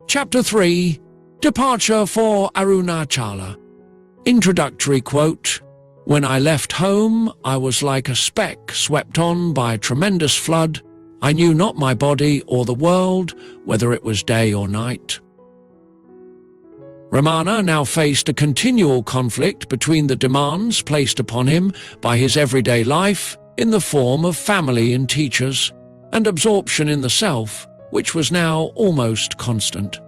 Chapter 3. Departure for Arunachala. Introductory quote. When I left home, I was like a speck swept on by a tremendous flood. I knew not my body or the world, whether it was day or night. Ramana now faced a continual conflict between the demands placed upon him by his everyday life in the form of family and teachers, and absorption in the self, which was now almost constant.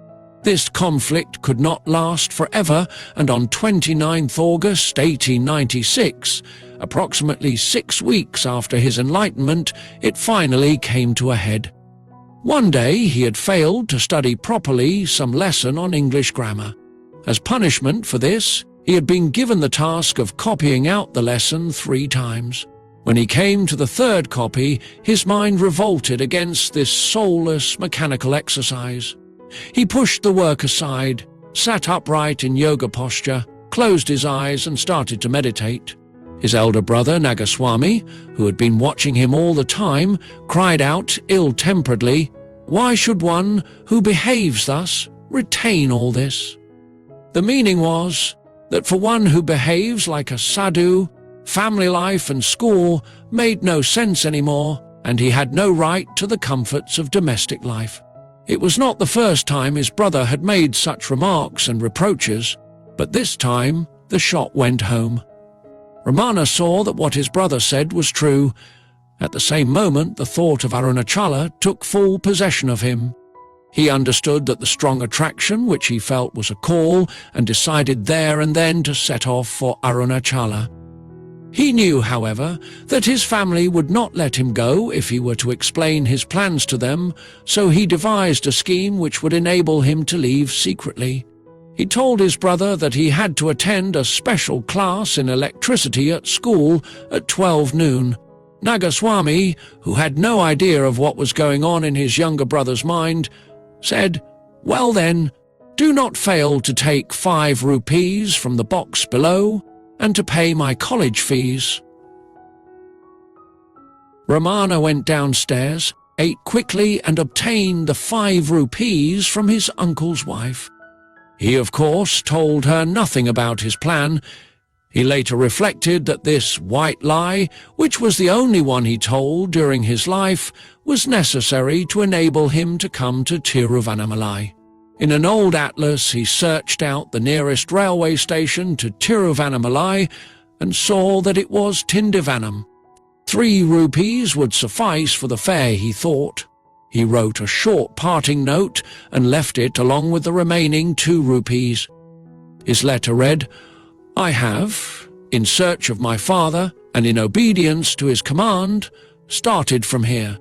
This conflict could not last forever, and on 29th August 1896, approximately 6 weeks after his enlightenment, it finally came to a head. One day he had failed to study properly some lesson on English grammar. As punishment for this, he had been given the task of copying out the lesson 3 times. When he came to the 3rd copy, his mind revolted against this soulless mechanical exercise. He pushed the work aside, sat upright in yoga posture, closed his eyes and started to meditate. His elder brother, Nagaswami, who had been watching him all the time, cried out ill-temperedly, "Why should one who behaves thus retain all this?" The meaning was that for one who behaves like a sadhu, family life and school made no sense anymore, and he had no right to the comforts of domestic life. It was not the first time his brother had made such remarks and reproaches, but this time the shot went home. Ramana saw that what his brother said was true. At the same moment, the thought of Arunachala took full possession of him. He understood that the strong attraction which he felt was a call, and decided there and then to set off for Arunachala. He knew, however, that his family would not let him go if he were to explain his plans to them, so he devised a scheme which would enable him to leave secretly. He told his brother that he had to attend a special class in electricity at school at 12 noon. Nagaswami, who had no idea of what was going on in his younger brother's mind, said, "Well then, do not fail to take 5 rupees from the box below, and to pay my college fees." Ramana went downstairs, ate quickly and obtained the 5 rupees from his uncle's wife. He, of course, told her nothing about his plan. He later reflected that this white lie, which was the only one he told during his life, was necessary to enable him to come to Tiruvannamalai. In an old atlas he searched out the nearest railway station to Tiruvannamalai and saw that it was Tindivanam. 3 rupees would suffice for the fare, he thought. He wrote a short parting note and left it along with the remaining 2 rupees. His letter read, "I have, in search of my father and in obedience to his command, started from here.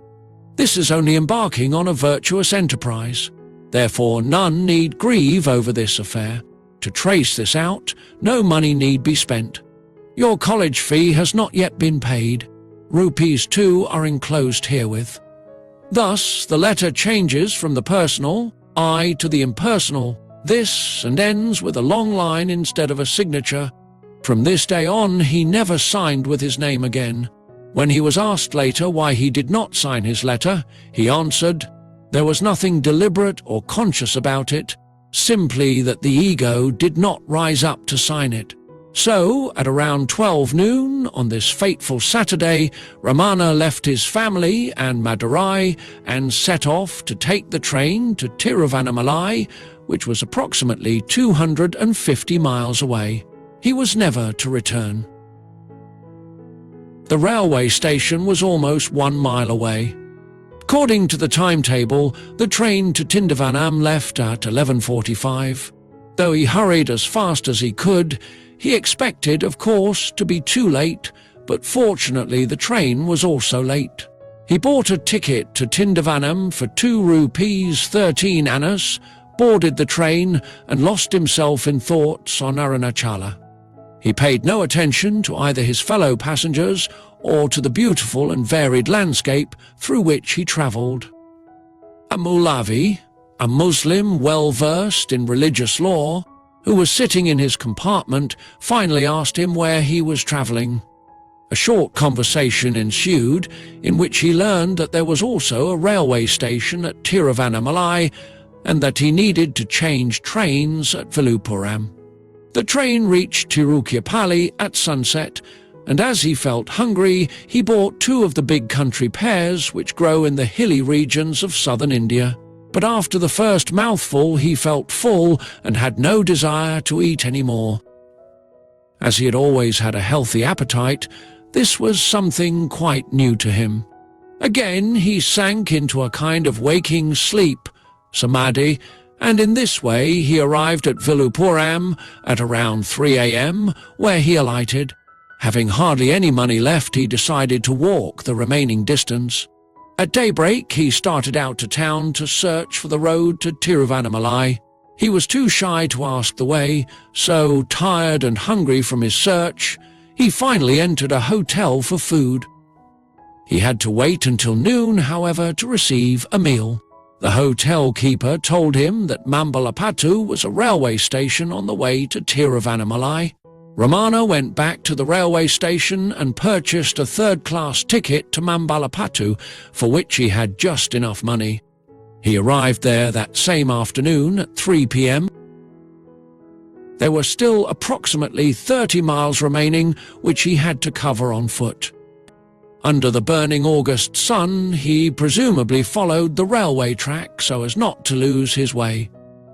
This is only embarking on a virtuous enterprise. Therefore none need grieve over this affair. To trace this out, no money need be spent. Your college fee has not yet been paid. Rupees 2 are enclosed herewith." Thus the letter changes from the personal, I, to the impersonal, this, and ends with a long line instead of a signature. From this day on he never signed with his name again. When he was asked later why he did not sign his letter, he answered, "There was nothing deliberate or conscious about it, simply that the ego did not rise up to sign it." So, at around 12 noon on this fateful Saturday, Ramana left his family and Madurai and set off to take the train to Tiruvannamalai, which was approximately 250 miles away. He was never to return. The railway station was almost 1 mile away. According to the timetable, the train to Tindivanam left at 11:45. Though he hurried as fast as he could, he expected, of course, to be too late, but fortunately the train was also late. He bought a ticket to Tindivanam for 2 rupees 13 annas, boarded the train, and lost himself in thoughts on Arunachala. He paid no attention to either his fellow passengers or to the beautiful and varied landscape through which he travelled. A Maulavi, a Muslim well-versed in religious law, who was sitting in his compartment, finally asked him where he was travelling. A short conversation ensued, in which he learned that there was also a railway station at Tiruvannamalai, and that he needed to change trains at Villupuram. The train reached Tiruchirappalli at sunset, and as he felt hungry, he bought 2 of the big country pears which grow in the hilly regions of southern India. But after the first mouthful he felt full and had no desire to eat any more. As he had always had a healthy appetite, this was something quite new to him. Again he sank into a kind of waking sleep, samadhi, and in this way he arrived at Villupuram at around 3 a.m, where he alighted. Having hardly any money left, he decided to walk the remaining distance. At daybreak he started out to town to search for the road to Tiruvannamalai. He was too shy to ask the way, so, tired and hungry from his search, he finally entered a hotel for food. He had to wait until noon, however, to receive a meal. The hotel keeper told him that Mambalapattu was a railway station on the way to Tiruvannamalai. Ramana went back to the railway station and purchased a third-class ticket to Mambalapattu, for which he had just enough money. He arrived there that same afternoon at 3 p.m. There were still approximately 30 miles remaining, which he had to cover on foot. Under the burning August sun, he presumably followed the railway track so as not to lose his way.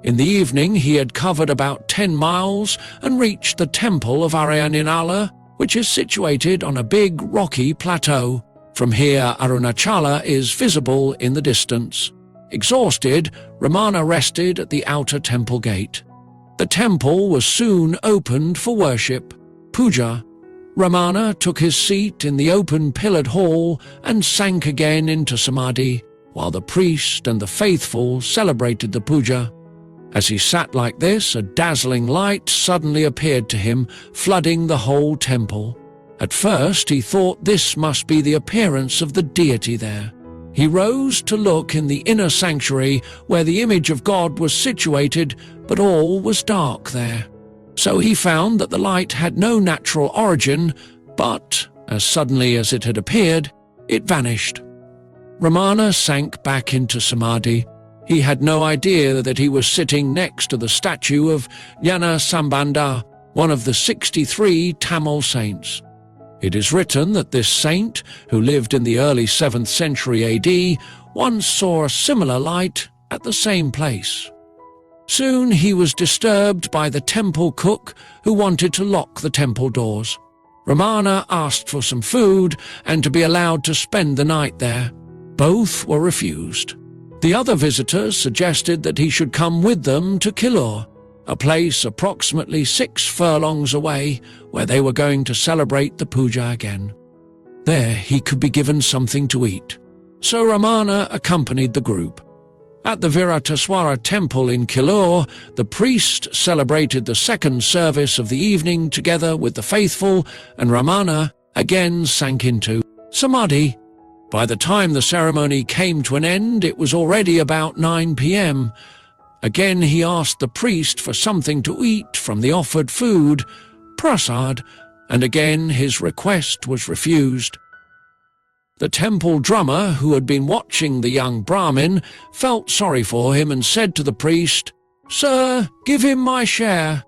In the evening he had covered about 10 miles and reached the temple of Arunachala, which is situated on a big rocky plateau. From here Arunachala is visible in the distance. Exhausted, Ramana rested at the outer temple gate. The temple was soon opened for worship, puja. Ramana took his seat in the open pillared hall and sank again into samadhi, while the priest and the faithful celebrated the puja. As he sat like this, a dazzling light suddenly appeared to him, flooding the whole temple. At first he thought this must be the appearance of the deity there. He rose to look in the inner sanctuary where the image of God was situated, but all was dark there. So he found that the light had no natural origin, but, as suddenly as it had appeared, it vanished. Ramana sank back into samadhi. He had no idea that he was sitting next to the statue of Jnana Sambandha, one of the 63 Tamil saints. It is written that this saint, who lived in the early 7th century AD, once saw a similar light at the same place. Soon he was disturbed by the temple cook, who wanted to lock the temple doors. Ramana asked for some food and to be allowed to spend the night there. Both were refused. The other visitors suggested that he should come with them to Killur, a place approximately 6 furlongs away, where they were going to celebrate the puja again. There he could be given something to eat. So Ramana accompanied the group. At the Virataswara temple in Killur, the priest celebrated the second service of the evening together with the faithful, and Ramana again sank into samadhi. By the time the ceremony came to an end, it was already about 9 p.m. Again he asked the priest for something to eat from the offered food, prasad, and again his request was refused. The temple drummer, who had been watching the young Brahmin, felt sorry for him and said to the priest, "Sir, give him my share."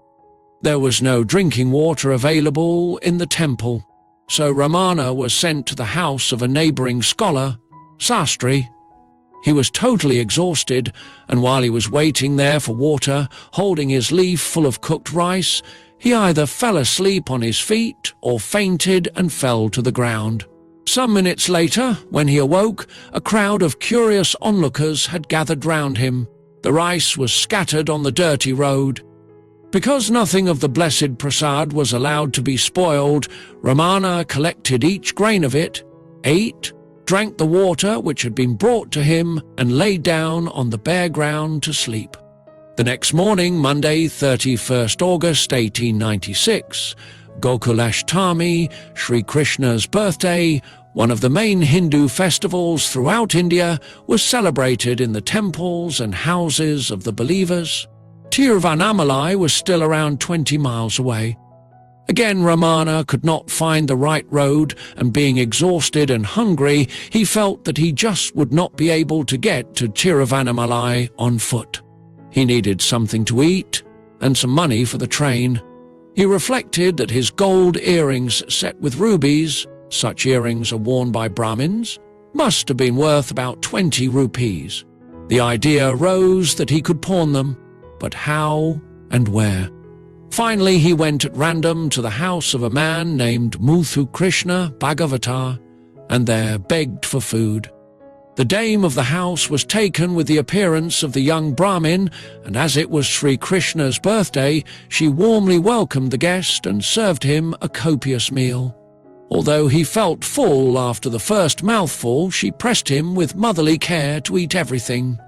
There was no drinking water available in the temple, so Ramana was sent to the house of a neighbouring scholar, Sastri. He was totally exhausted, and while he was waiting there for water, holding his leaf full of cooked rice, he either fell asleep on his feet or fainted and fell to the ground. Some minutes later, when he awoke, a crowd of curious onlookers had gathered round him. The rice was scattered on the dirty road. Because nothing of the blessed prasad was allowed to be spoiled, Ramana collected each grain of it, ate, drank the water which had been brought to him, and lay down on the bare ground to sleep. The next morning, Monday, 31st August 1896, Gokulashtami, Sri Krishna's birthday, one of the main Hindu festivals throughout India, was celebrated in the temples and houses of the believers. Tiruvannamalai was still around 20 miles away. Again Ramana could not find the right road, and being exhausted and hungry, he felt that he just would not be able to get to Tiruvannamalai on foot. He needed something to eat and some money for the train. He reflected that his gold earrings set with rubies, such earrings are worn by Brahmins, must have been worth about 20 rupees. The idea arose that he could pawn them, but how and where? Finally, he went at random to the house of a man named Muthu Krishna Bhagavatar, and there begged for food. The dame of the house was taken with the appearance of the young Brahmin, and as it was Sri Krishna's birthday, she warmly welcomed the guest and served him a copious meal. Although he felt full after the first mouthful, she pressed him with motherly care to eat everything.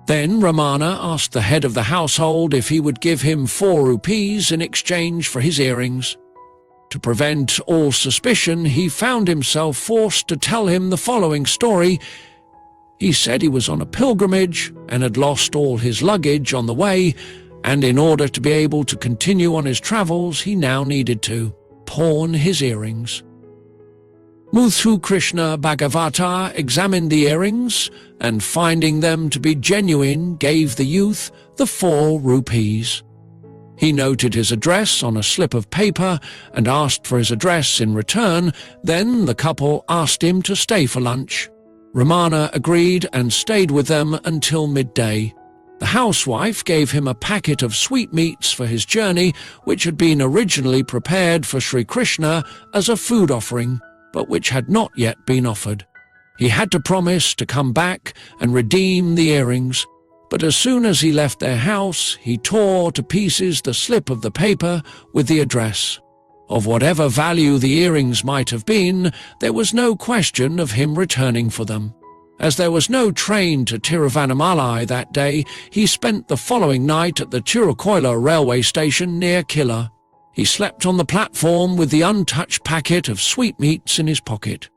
Then Ramana asked the head of the household if he would give him 4 rupees in exchange for his earrings. To prevent all suspicion, he found himself forced to tell him the following story. He said he was on a pilgrimage and had lost all his luggage on the way, and in order to be able to continue on his travels, he now needed to pawn his earrings. Muthu Krishna Bhagavatar examined the earrings, and finding them to be genuine, gave the youth the 4 rupees. He noted his address on a slip of paper and asked for his address in return. Then the couple asked him to stay for lunch. Ramana agreed and stayed with them until midday. The housewife gave him a packet of sweetmeats for his journey, which had been originally prepared for Sri Krishna as a food offering, but which had not yet been offered. He had to promise to come back and redeem the earrings, but as soon as he left their house, he tore to pieces the slip of the paper with the address. Of whatever value the earrings might have been, there was no question of him returning for them. As there was no train to Tiruvannamalai that day, he spent the following night at the Tirukoila railway station near Killa. He slept on the platform with the untouched packet of sweetmeats in his pocket.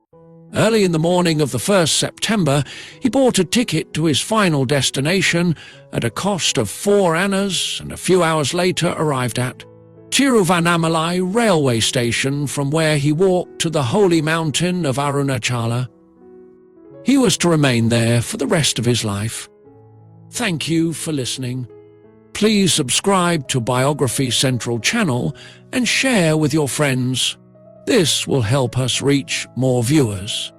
Early in the morning of the 1st September, he bought a ticket to his final destination at a cost of 4 annas, and a few hours later arrived at Tiruvannamalai railway station, from where he walked to the holy mountain of Arunachala. He was to remain there for the rest of his life. Thank you for listening. Please subscribe to Biography Central channel and share with your friends. This will help us reach more viewers.